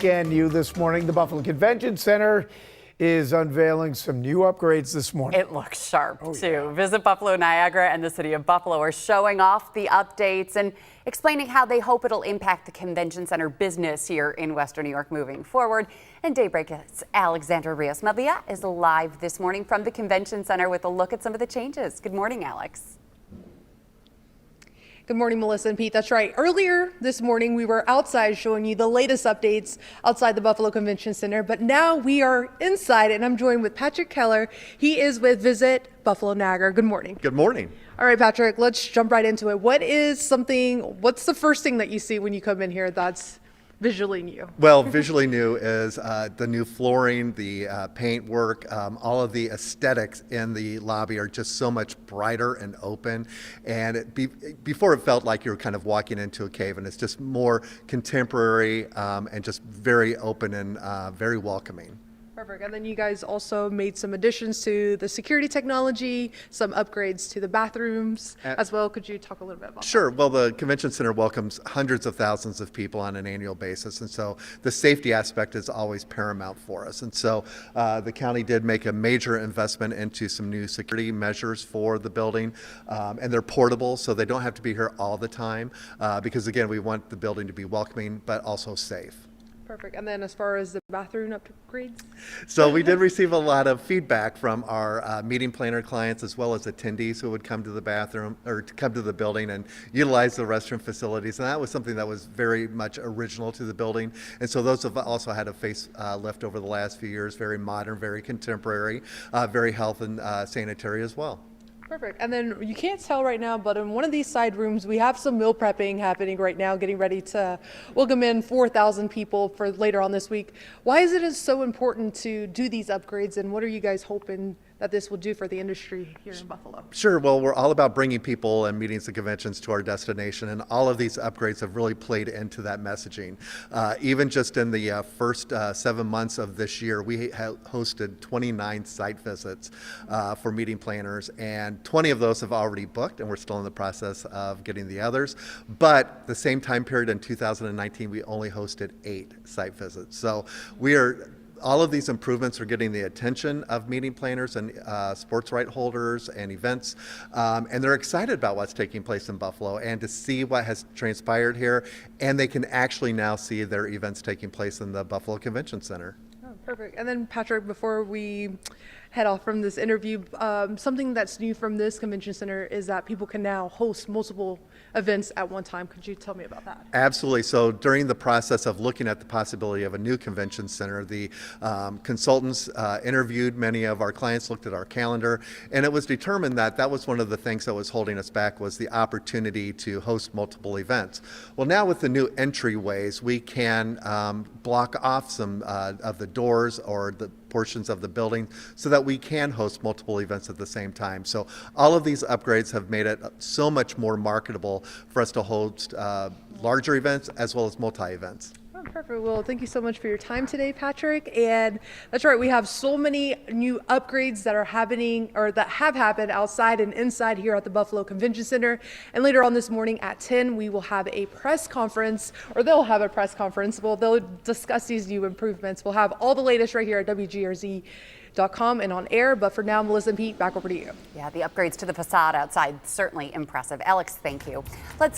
And you this morning, the Buffalo Convention Center is unveiling some new upgrades this morning. It looks sharp too. Yeah. Visit Buffalo, Niagara, and the city of Buffalo are showing off the updates and explaining how they hope it'll impact the convention center business here in Western New York moving forward. And Daybreak's Alexandra Rios-Medlia is live this morning from the convention center with a look at some of the changes. Good morning, Alex. Good morning, Melissa and Pete. That's right. Earlier this morning, we were outside showing you the latest updates outside the Buffalo Convention Center, but now we are inside, and I'm joined with Patrick Keller. He is with Visit Buffalo Niagara. Good morning. Good morning. All right, Patrick, let's jump right into it. What's the first thing that you see when you come in here that's visually new? Well, visually new is the new flooring, the paint work, all of the aesthetics in the lobby are just so much brighter and open. And before it felt like you were kind of walking into a cave, and it's just more contemporary and just very open and very welcoming. Perfect. And then you guys also made some additions to the security technology, some upgrades to the bathrooms as well. Could you talk a little bit about that? Sure. Well, the convention center welcomes hundreds of thousands of people on an annual basis. And so the safety aspect is always paramount for us. And so the county did make a major investment into some new security measures for the building. And they're portable, so they don't have to be here all the time. Because, again, we want the building to be welcoming, but also safe. Perfect. And then as far as the bathroom upgrades? So we did receive a lot of feedback from our meeting planner clients as well as attendees who would come to the bathroom or to come to the building and utilize the restroom facilities. And that was something that was very much original to the building. And so those have also had a facelift over the last few years, very modern, very contemporary, very health and sanitary as well. Perfect. And then you can't tell right now, but in one of these side rooms, we have some meal prepping happening right now, getting ready to welcome in 4,000 people for later on this week. Why is it so important to do these upgrades, and what are you guys hoping that this will do for the industry here in Buffalo? Sure. Well, we're all about bringing people and meetings and conventions to our destination, and all of these upgrades have really played into that messaging. Even just in the first 7 months of this year, we hosted 29 site visits for meeting planners, and 20 of those have already booked, and we're still in the process of getting the others. But the same time period in 2019, we only hosted 8 site visits. So all of these improvements are getting the attention of meeting planners and sports right holders and events, and they're excited about what's taking place in Buffalo and to see what has transpired here, and they can actually now see their events taking place in the Buffalo Convention Center. Oh, perfect. And then Patrick, before we head off from this interview, something that's new from this convention center is that people can now host multiple events at one time. Could you tell me about that? Absolutely. So during the process of looking at the possibility of a new convention center, the consultants interviewed many of our clients, looked at our calendar, and it was determined that that was one of the things that was holding us back, was the opportunity to host multiple events. Well, now with the new entryways, we can block off some of the doors or the portions of the building so that we can host multiple events at the same time. So all of these upgrades have made it so much more marketable for us to host larger events as well as multi-events. Oh, perfect. Well, thank you so much for your time today, Patrick. And that's right, we have so many new upgrades that are happening or that have happened outside and inside here at the Buffalo Convention Center. And later on this morning at 10, we will have a press conference, or they'll have a press conference. Well, they'll discuss these new improvements. We'll have all the latest right here at WGRZ.com and on air. But for now, Melissa and Pete, back over to you. Yeah, the upgrades to the facade outside, certainly impressive. Alex, thank you. Let's